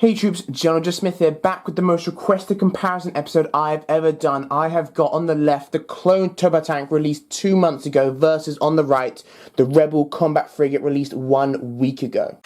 Hey troops, GeneralJSmith here, back with the most requested comparison episode I've ever done. I have got on the left the clone turbo tank released 2 months ago versus on the right the Rebel Combat Frigate released 1 week ago.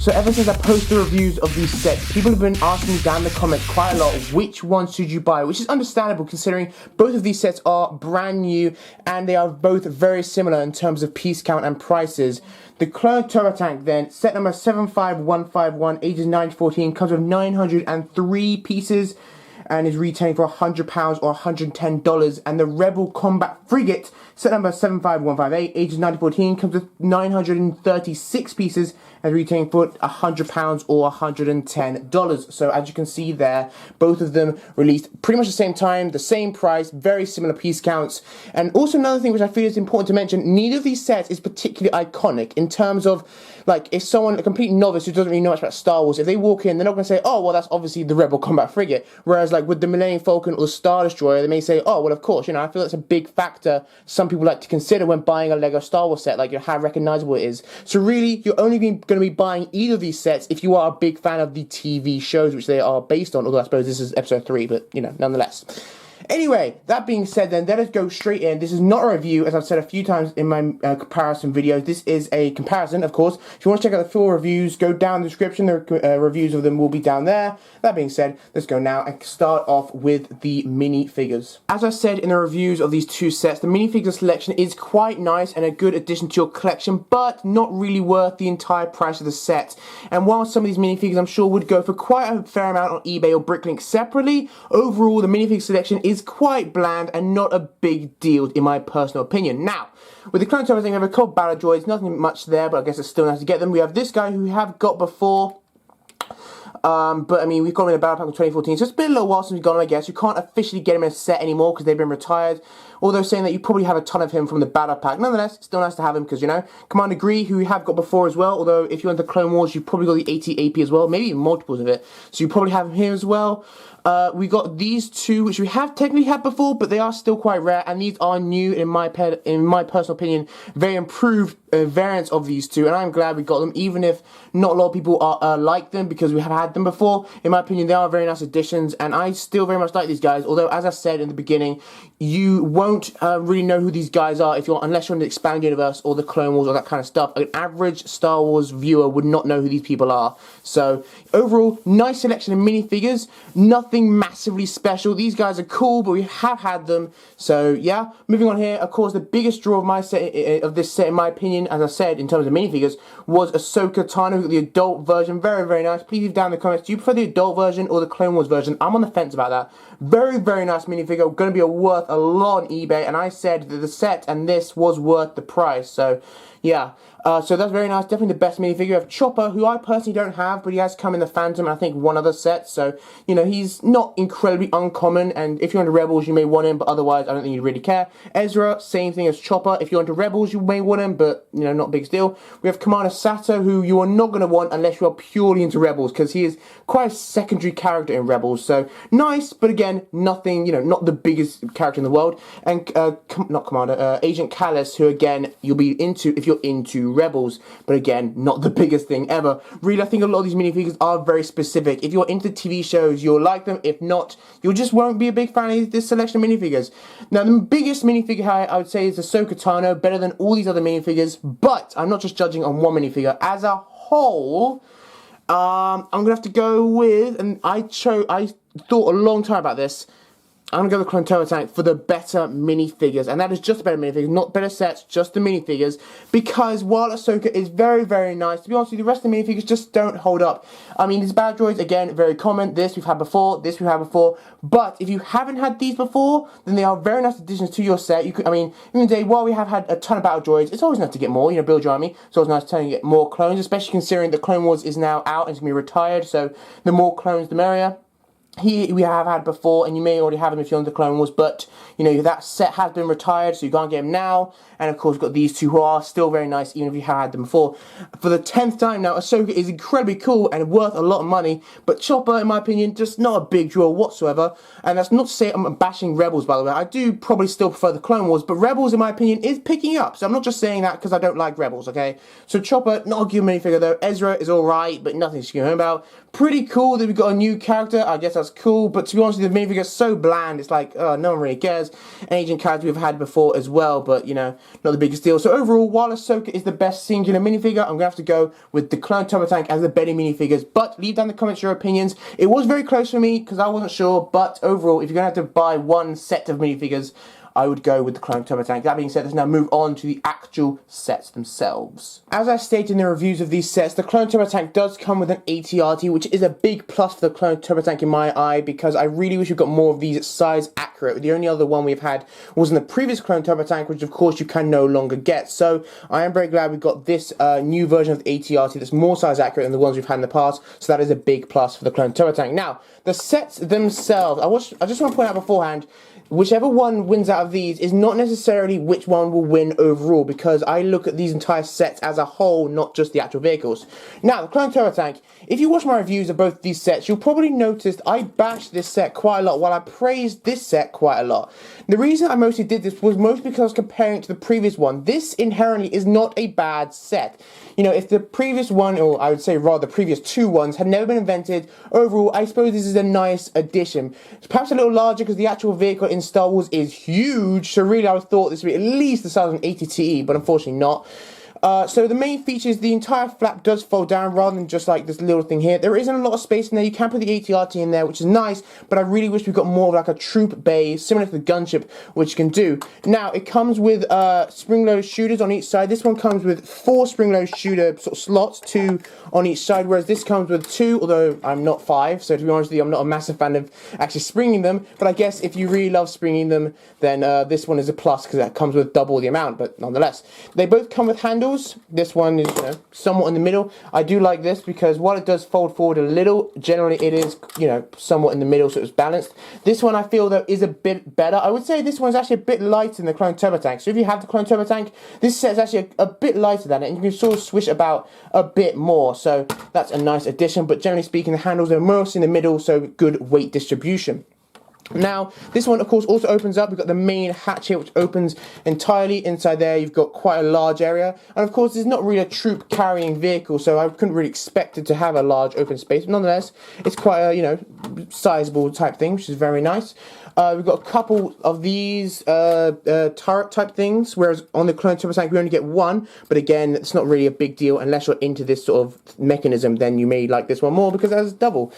So ever since I posted the reviews of these sets, people have been asking me down in the comments quite a lot, which one should you buy? Which is understandable considering both of these sets are brand new and they are both very similar in terms of piece count and prices. The Clone Turbo Tank then, set number 75151, ages 9 to 14, comes with 903 pieces and is retailing for £100 or $110. And the Rebel Combat Frigate, set number 75158, ages 9 to 14, comes with 936 pieces and retailing for £100 or $110. So as you can see there, both of them released pretty much the same time, the same price, very similar piece counts. And also another thing which I feel is important to mention, neither of these sets is particularly iconic in terms of, like, if someone, a complete novice who doesn't really know much about Star Wars, if they walk in, they're not going to say, oh, well, that's obviously the Rebel Combat Frigate. Whereas, like, with the Millennium Falcon or the Star Destroyer, they may say, oh, well, of course, you know, I feel that's a big factor some people like to consider when buying a Lego Star Wars set, like, you know, how recognizable it is. So really, you're only going to be buying either of these sets if you are a big fan of the TV shows which they are based on, although I suppose this is episode 3, but, you know, nonetheless. Anyway, that being said then, let us go straight in. This is not a review, as I've said a few times in my comparison videos. This is a comparison, of course. If you want to check out the full reviews, go down the description. The reviews of them will be down there. That being said, let's go now and start off with the minifigures. As I said in the reviews of these two sets, the minifigure selection is quite nice and a good addition to your collection, but not really worth the entire price of the set. And while some of these minifigures I'm sure would go for quite a fair amount on eBay or Bricklink separately, overall the minifigure selection is quite bland and not a big deal in my personal opinion. Now, with the Clone Turbo thing, we have a couple battle droids, nothing much there, but I guess it's still nice to get them. We have this guy who we have got before. But I mean, we've got him in a battle pack in 2014, so it's been a little while since we've got him, I guess. You can't officially get him in a set anymore because they've been retired, although saying that you probably have a ton of him from the battle pack. Nonetheless, it's still nice to have him because, you know, Commander Gree, who we have got before as well, although if you went to Clone Wars, you've probably got the AT-AP as well, maybe even multiples of it, so you probably have him here as well. We got these two, which we have technically had before, but they are still quite rare, and these are new, in my personal opinion, very improved variants of these two, and I'm glad we got them, even if not a lot of people are like them, because we have had them before. In my opinion, they are very nice additions, and I still very much like these guys, although, as I said in the beginning, you won't really know who these guys are unless you're in the Expanded Universe or the Clone Wars or that kind of stuff. An average Star Wars viewer would not know who these people are. So, overall, nice selection of minifigures, nothing massively special. These guys are cool, but we have had them. So yeah, moving on here. Of course, the biggest draw of my set, of this set, in my opinion, as I said, in terms of minifigures, was Ahsoka Tano, the adult version. Very, very nice. Please leave down in the comments. Do you prefer the adult version or the Clone Wars version? I'm on the fence about that. Very, very nice minifigure. Going to be worth a lot on eBay, and I said that the set and this was worth the price. So yeah. So that's very nice. Definitely the best minifigure. Of Chopper, who I personally don't have, but he has come in the Phantom and I think one other set. So, you know, he's not incredibly uncommon, and if you're into Rebels, you may want him, but otherwise, I don't think you'd really care. Ezra, same thing as Chopper. If you're into Rebels, you may want him, but, you know, not a big deal. We have Commander Sato, who you are not going to want unless you are purely into Rebels, because he is quite a secondary character in Rebels. So, nice, but again, nothing, you know, not the biggest character in the world. And, Agent Kallus, who, again, you'll be into if you're into Rebels, but again, not the biggest thing ever. Really, I think a lot of these minifigures are very specific. If you're into TV shows, you'll like them. If not, you just won't be a big fan of this selection of minifigures. Now, the biggest minifigure I would say is Ahsoka Tano, better than all these other minifigures, but I'm not just judging on one minifigure. As a whole, I'm going to have to go with, and I thought a long time about this, I'm going to go with the Clone Turbo Tank for the better minifigures. And that is just the better minifigures, not better sets, just the minifigures. Because while Ahsoka is very, very nice, to be honest with you, the rest of the minifigures just don't hold up. I mean, these battle droids, again, very common. This we've had before, this we've had before. But if you haven't had these before, then they are very nice additions to your set. You could, I mean, in the day, while we have had a ton of battle droids, it's always nice to get more, you know, build your army. It's always nice to get more clones, especially considering the Clone Wars is now out and it's going to be retired. So the more clones, the merrier. we have had before, and you may already have him if you're on the Clone Wars, but, you know, that set has been retired, so you can't get him now. And, of course, we've got these two who are still very nice, even if you have had them before. For the 10th time now, Ahsoka is incredibly cool and worth a lot of money, but Chopper, in my opinion, just not a big draw whatsoever. And that's not to say I'm bashing Rebels, by the way. I do probably still prefer the Clone Wars, but Rebels, in my opinion, is picking up. So I'm not just saying that because I don't like Rebels, okay? So Chopper, not a good minifigure, though. Ezra is alright, but nothing to scream home about. Pretty cool that we've got a new character. I guess that's cool, but to be honest with you, the minifigure is so bland. It's like, no one really cares. An agent character we've had before as well, but, you know, not the biggest deal. So overall, while Ahsoka is the best singular minifigure, I'm going to have to go with the Clone Turbo Tank as the better minifigures. But leave down in the comments your opinions. It was very close for me because I wasn't sure, but overall, if you're going to have to buy one set of minifigures, I would go with the Clone Turbo Tank. That being said, let's now move on to the actual sets themselves. As I stated in the reviews of these sets, the Clone Turbo Tank does come with an AT-RT, which is a big plus for the Clone Turbo Tank in my eye, because I really wish we got more of these size accurate. The only other one we've had was in the previous Clone Turbo Tank, which of course you can no longer get. So I am very glad we got this new version of the AT-RT that's more size accurate than the ones we've had in the past. So that is a big plus for the Clone Turbo Tank. Now, the sets themselves, I just want to point out beforehand, whichever one wins out of these is not necessarily which one will win overall, because I look at these entire sets as a whole, not just the actual vehicles. Now, the Clone Turbo Tank, if you watch my reviews of both these sets, you'll probably notice I bashed this set quite a lot, while I praised this set quite a lot. The reason I mostly did this was mostly because I was comparing it to the previous one. This inherently is not a bad set. You know, if the previous one, or I would say rather the previous two ones, had never been invented, overall, I suppose this is a nice addition. It's perhaps a little larger because the actual vehicle in Star Wars is huge, so really I would thought this would be at least the size of an AT-TE, but unfortunately not. So the main feature is the entire flap does fold down rather than just like this little thing here. There isn't a lot of space in there. You can put the AT-RT in there, which is nice, but I really wish we got more of like a troop bay, similar to the gunship, which you can do. Now, it comes with spring-loaded shooters on each side. This one comes with 4 spring-loaded shooter sort of slots, 2 on each side, whereas this comes with 2, although I'm not 5, so to be honest with you, I'm not a massive fan of actually springing them, but I guess if you really love springing them, then this one is a plus because that comes with double the amount, but nonetheless. They both come with handles. This one is, you know, somewhat in the middle. I do like this because while it does fold forward a little, generally it is, you know, somewhat in the middle, so it's balanced. This one I feel though is a bit better. I would say this one's actually a bit lighter than the Clone Turbo Tank. So if you have the Clone Turbo Tank, this set is actually a bit lighter than it, and you can sort of swish about a bit more. So that's a nice addition. But generally speaking, the handles are mostly in the middle, so good weight distribution. Now, this one, of course, also opens up. We've got the main hatch here, which opens entirely. Inside there, you've got quite a large area. And, of course, it's not really a troop-carrying vehicle, so I couldn't really expect it to have a large open space. But nonetheless, it's quite a, you know, sizable type thing, which is very nice. We've got a couple of these turret-type things, whereas on the Clone Turbo Tank, we only get one. But, again, it's not really a big deal. Unless you're into this sort of mechanism, then you may like this one more because it has double.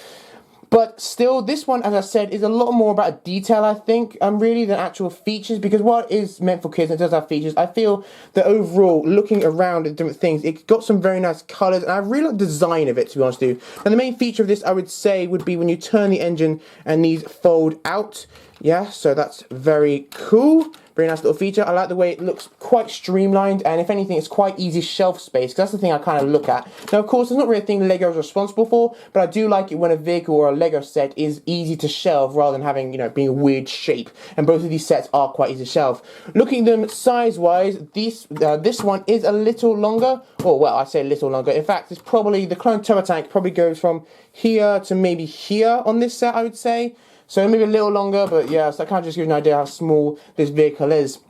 But still, this one, as I said, is a lot more about detail, I think, really, than actual features. Because while it is meant for kids and it does have features, I feel that overall, looking around at different things, it's got some very nice colours. And I really like the design of it, to be honest with you. And the main feature of this, I would say, would be when you turn the engine and these fold out. Yeah, so that's very cool. Very nice little feature. I like the way it looks quite streamlined, and if anything, it's quite easy shelf space, because that's the thing I kind of look at. Now, of course, it's not really a thing Lego is responsible for, but I do like it when a vehicle or a Lego set is easy to shelve rather than having, you know, being a weird shape. And both of these sets are quite easy to shelve. Looking at them size-wise, this one is a little longer. Or, well, I say a little longer. In fact, it's probably, the Clone Turbo Tank probably goes from here to maybe here on this set, I would say. So maybe a little longer, but yeah, so that kind of just gives you an idea how small this vehicle is.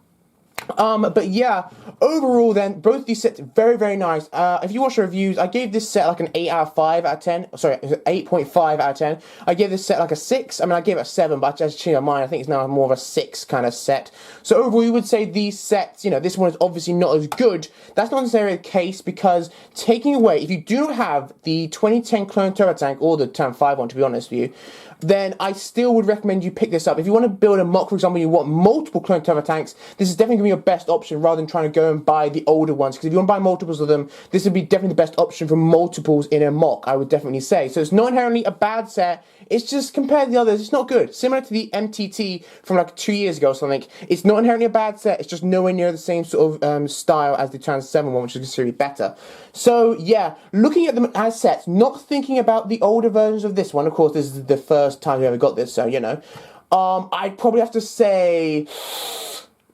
But yeah, overall then, both these sets are very, very nice. If you watch the reviews, I gave this set like an 8 out of 5 out of 10. Sorry, 8.5 out of 10. I gave this set like a 6. I mean, I gave it a 7, but I just changed my mind. I think it's now more of a 6 kind of set. So overall, you would say these sets, you know, this one is obviously not as good. That's not necessarily the case, because taking away, if you do not have the 2010 Clone Turbo Tank, or the Turn 5 one, to be honest with you, then I still would recommend you pick this up. If you want to build a mock, for example, you want multiple Clone Turbo Tanks, this is definitely going your best option rather than trying to go and buy the older ones. Because if you want to buy multiples of them, this would be definitely the best option for multiples in a mock, I would definitely say. So it's not inherently a bad set. It's just, compared to the others, it's not good. Similar to the MTT from like 2 years ago or something. It's not inherently a bad set. It's just nowhere near the same sort of style as the Trans 7 one, which is considerably better. So yeah, looking at them as sets, not thinking about the older versions of this one. Of course, this is the first time we ever got this, so you know. I'd probably have to say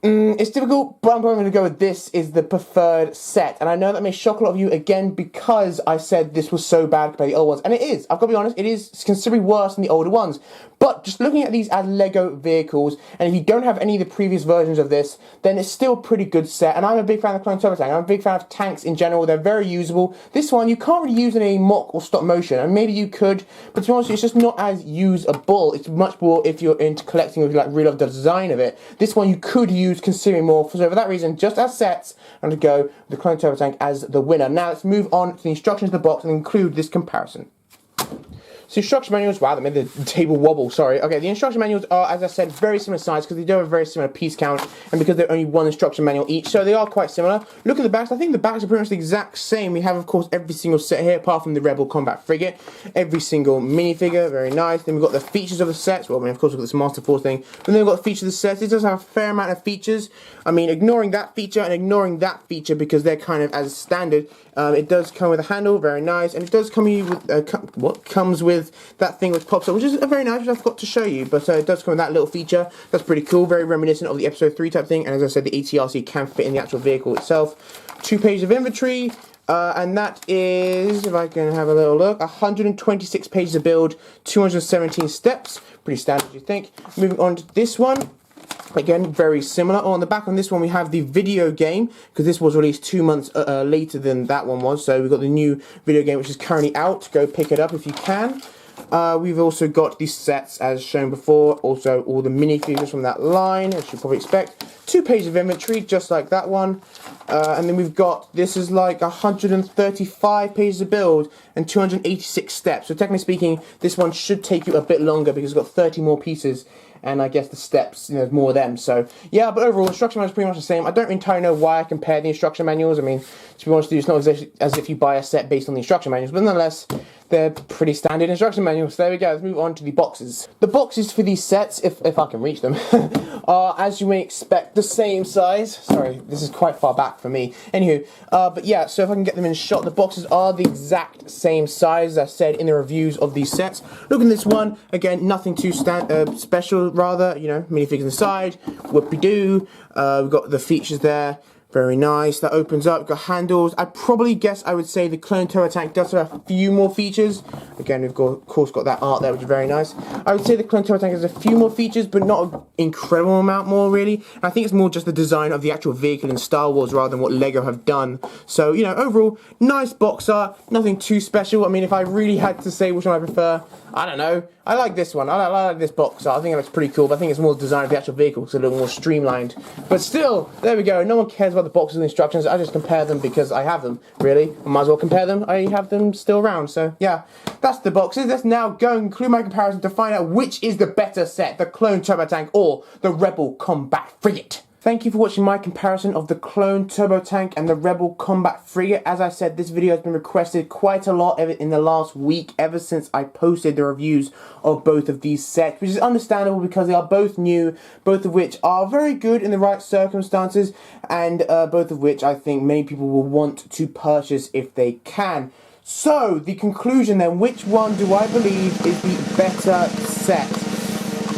it's difficult, but I'm probably going to go with this is the preferred set. And I know that may shock a lot of you, again, because I said this was so bad compared to the old ones. And it is. I've got to be honest, it is considerably worse than the older ones. But just looking at these as Lego vehicles, and if you don't have any of the previous versions of this, then it's still a pretty good set. And I'm a big fan of the Clone Turbo Tank. I'm a big fan of tanks in general. They're very usable. This one, you can't really use in a mock or stop motion. And maybe you could, but to be honest, it's just not as usable. It's much more if you're into collecting or like really love the design of it. This one you could use considering more. So for that reason, just as sets, I'm going to go with the Clone Turbo Tank as the winner. Now let's move on to the instructions of the box and include this comparison. So instruction manuals, wow, that made the table wobble, sorry. Okay, the instruction manuals are, as I said, very similar size because they do have a very similar piece count and because they're only one instruction manual each, so they are quite similar. Look at the backs, I think the backs are pretty much the exact same. We have, of course, every single set here, apart from the Rebel Combat Frigate. Every single minifigure, very nice. Then we've got the features of the sets. Well, I mean, of course, we've got this Master Force thing. But then we've got the features of the sets. It does have a fair amount of features. I mean, ignoring that feature and ignoring that feature because they're kind of as standard. It does come with a handle, very nice, and it does come with what comes with that thing which pops up, which is very nice, which I forgot to show you, but it does come with that little feature. That's pretty cool, very reminiscent of the Episode 3 type thing, and as I said, the ATRC can fit in the actual vehicle itself. 2 pages of inventory, and that is, if I can have a little look, 126 pages of build, 217 steps, pretty standard, you think. Moving on to this one. Again, very similar. On the back on this one, we have the video game, because this was released 2 months later than that one was. So we've got the new video game, which is currently out. Go pick it up if you can. We've also got the sets, as shown before. Also, all the minifigures from that line, as you probably expect. 2 pages of inventory, just like that one. And then we've got, this is like 135 pages of build and 286 steps. So technically speaking, this one should take you a bit longer because it's got 30 more pieces. And I guess the steps, you know, there's more of them. So, yeah, but overall, the instruction manual is pretty much the same. I don't entirely know why I compare the instruction manuals. I mean, to be honest with you, it's not as if you buy a set based on the instruction manuals. But nonetheless, they're pretty standard instruction manuals. So there we go. Let's move on to the boxes. The boxes for these sets, if I can reach them, are, as you may expect, the same size. Sorry, this is quite far back for me. Anywho, but yeah, so if I can get them in shot, the boxes are the exact same size, as I said in the reviews of these sets. Look at this one. Again, nothing too special, rather, you know, minifigures on the side, whoopie-doo. We've got the features there. Very nice. That opens up. We've got handles. I probably guess I would say the Clone Turbo Tank does have a few more features. Again, we've got, of course, got that art there, which is very nice. I would say the Clone Turbo Tank has a few more features, but not an incredible amount more, really. And I think it's more just the design of the actual vehicle in Star Wars rather than what LEGO have done. So, you know, overall, nice box art. Nothing too special. I mean, if I really had to say which one I prefer, I don't know. I like this one. I like this box art. I think it looks pretty cool, but I think it's more the design of the actual vehicle, because it's a little more streamlined. But still, there we go. No one cares about the boxes and instructions. I just compare them because I have them, really. I might as well compare them. I have them still around. So, yeah, that's the boxes. Let's now go and include my comparison to find out which is the better set, the Clone Turbo Tank or the Rebel Combat Frigate. Thank you for watching my comparison of the Clone Turbo Tank and the Rebel Combat Frigate. As I said, this video has been requested quite a lot in the last week, ever since I posted the reviews of both of these sets, which is understandable because they are both new, both of which are very good in the right circumstances, and both of which I think many people will want to purchase if they can. So, the conclusion then, which one do I believe is the better set?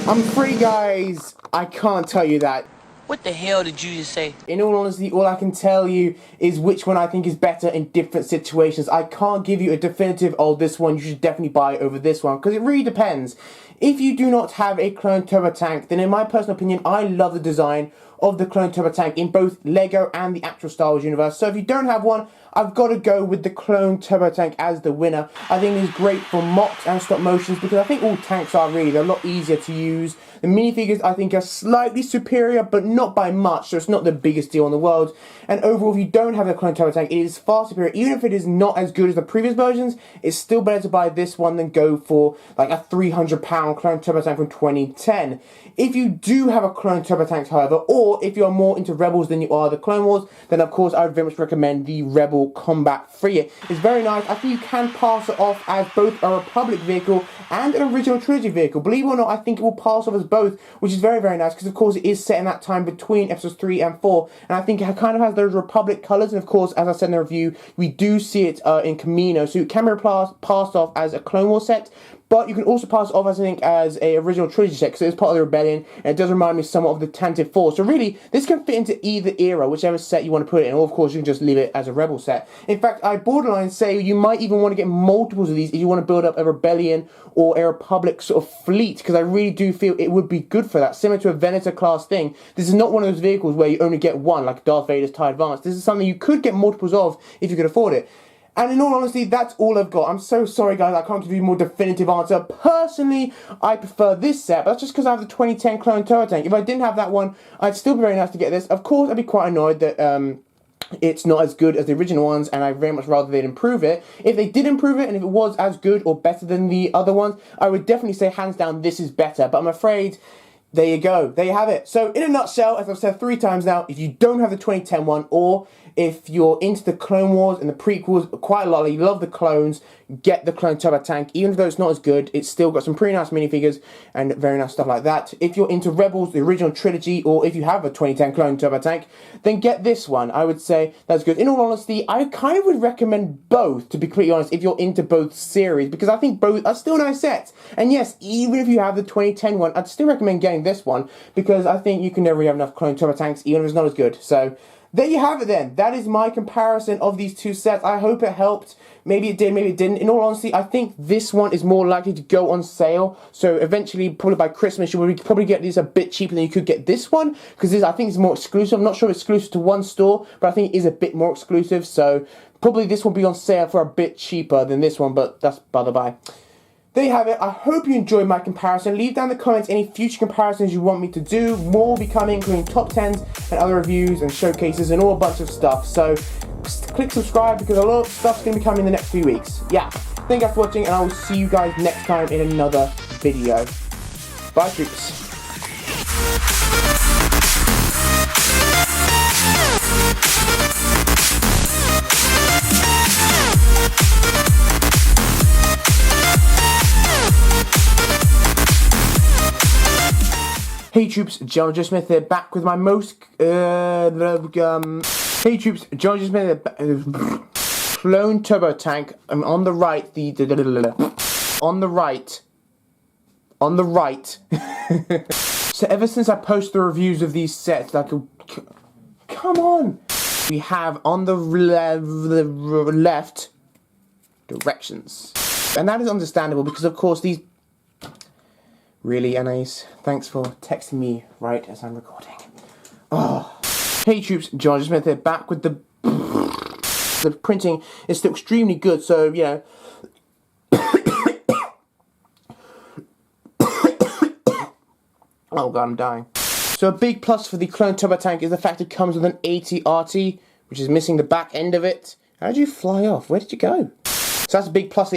I'm free, guys. I can't tell you that. What the hell did you just say? In all honesty, all I can tell you is which one I think is better in different situations. I can't give you a definitive, oh, this one you should definitely buy over this one, because it really depends. If you do not have a Clone Turbo Tank, then in my personal opinion, I love the design of the Clone Turbo Tank in both LEGO and the actual Star Wars universe. So if you don't have one, I've got to go with the Clone Turbo Tank as the winner. I think it's great for mocks and stop motions because I think all tanks are really, they're a lot easier to use. The minifigures I think are slightly superior, but not by much, so it's not the biggest deal in the world. And overall, if you don't have a Clone Turbo Tank, it is far superior. Even if it is not as good as the previous versions, it's still better to buy this one than go for like a £300 on Clone Turbo Tank from 2010. If you do have a Clone Turbo Tank, however, or if you're more into Rebels than you are the Clone Wars, then of course I would very much recommend the Rebel Combat Frigate. It's very nice. I think you can pass it off as both a Republic vehicle and an original trilogy vehicle. Believe it or not, I think it will pass off as both, which is very, very nice, because of course it is set in that time between episodes 3 and 4, and I think it kind of has those Republic colours, and of course, as I said in the review, we do see it in Camino, so it can be passed off as a Clone Wars set, but you can also pass it off, I think, as a original trilogy set, because it is part of the Rebellion, and it does remind me somewhat of the Tantive 4. So really, this can fit into either era, whichever set you want to put it in, or of course, you can just leave it as a Rebel set. In fact, I borderline say you might even want to get multiples of these if you want to build up a Rebellion or a Republic sort of fleet, because I really do feel it would be good for that, similar to a Venator class thing. This is not one of those vehicles where you only get one, like Darth Vader's TIE Advance. This is something you could get multiples of if you could afford it. And in all honesty, that's all I've got. I'm so sorry, guys, I can't give you a more definitive answer. Personally, I prefer this set, but that's just because I have the 2010 Clone Turbo Tank. If I didn't have that one, I'd still be very nice to get this. Of course, I'd be quite annoyed that it's not as good as the original ones, and I'd very much rather they'd improve it. If they did improve it, and if it was as good or better than the other ones, I would definitely say, hands down, this is better. But I'm afraid, there you go. There you have it. So, in a nutshell, as I've said 3 times now, if you don't have the 2010 one, or if you're into the Clone Wars and the prequels quite a lot, you love the clones, get the Clone Turbo Tank. Even though it's not as good, it's still got some pretty nice minifigures and very nice stuff like that. If you're into Rebels, the original trilogy, or if you have a 2010 Clone Turbo Tank, then get this one. I would say that's good. In all honesty, I kind of would recommend both, to be completely honest, if you're into both series, because I think both are still nice sets. And yes, even if you have the 2010 one, I'd still recommend getting this one, because I think you can never really have enough Clone Turbo Tanks, even if it's not as good. So, there you have it then. That is my comparison of these two sets. I hope it helped. Maybe it did, maybe it didn't. In all honesty, I think this one is more likely to go on sale. So eventually, probably by Christmas, you will probably get this a bit cheaper than you could get this one, because I think it's more exclusive. I'm not sure it's exclusive to one store, but I think it is a bit more exclusive. So probably this will be on sale for a bit cheaper than this one, but that's by the by. There you have it. I hope you enjoyed my comparison. Leave down in the comments any future comparisons you want me to do. More will be coming, including top 10s and other reviews and showcases and all a bunch of stuff. So click subscribe, because a lot of stuff's going to be coming in the next few weeks. Yeah, thank you guys for watching, and I will see you guys next time in another video. Bye, troops. Hey troops, GeneralJSmith here, back with my most, hey troops, GeneralJSmith here, Clone Turbo Tank, on the right, on the right, so ever since I posted the reviews of these sets, like, come on, we have on the left, directions, and that is understandable, because of course these. Really, Anais? Thanks for texting me right as I'm recording. Oh. Hey troops, GeneralJSmith here, back with the printing is still extremely good, so, you know. Oh god, I'm dying. So a big plus for the Clone Turbo Tank is the fact it comes with an AT-RT, which is missing the back end of it. How did you fly off? Where did you go? So that's a big plus.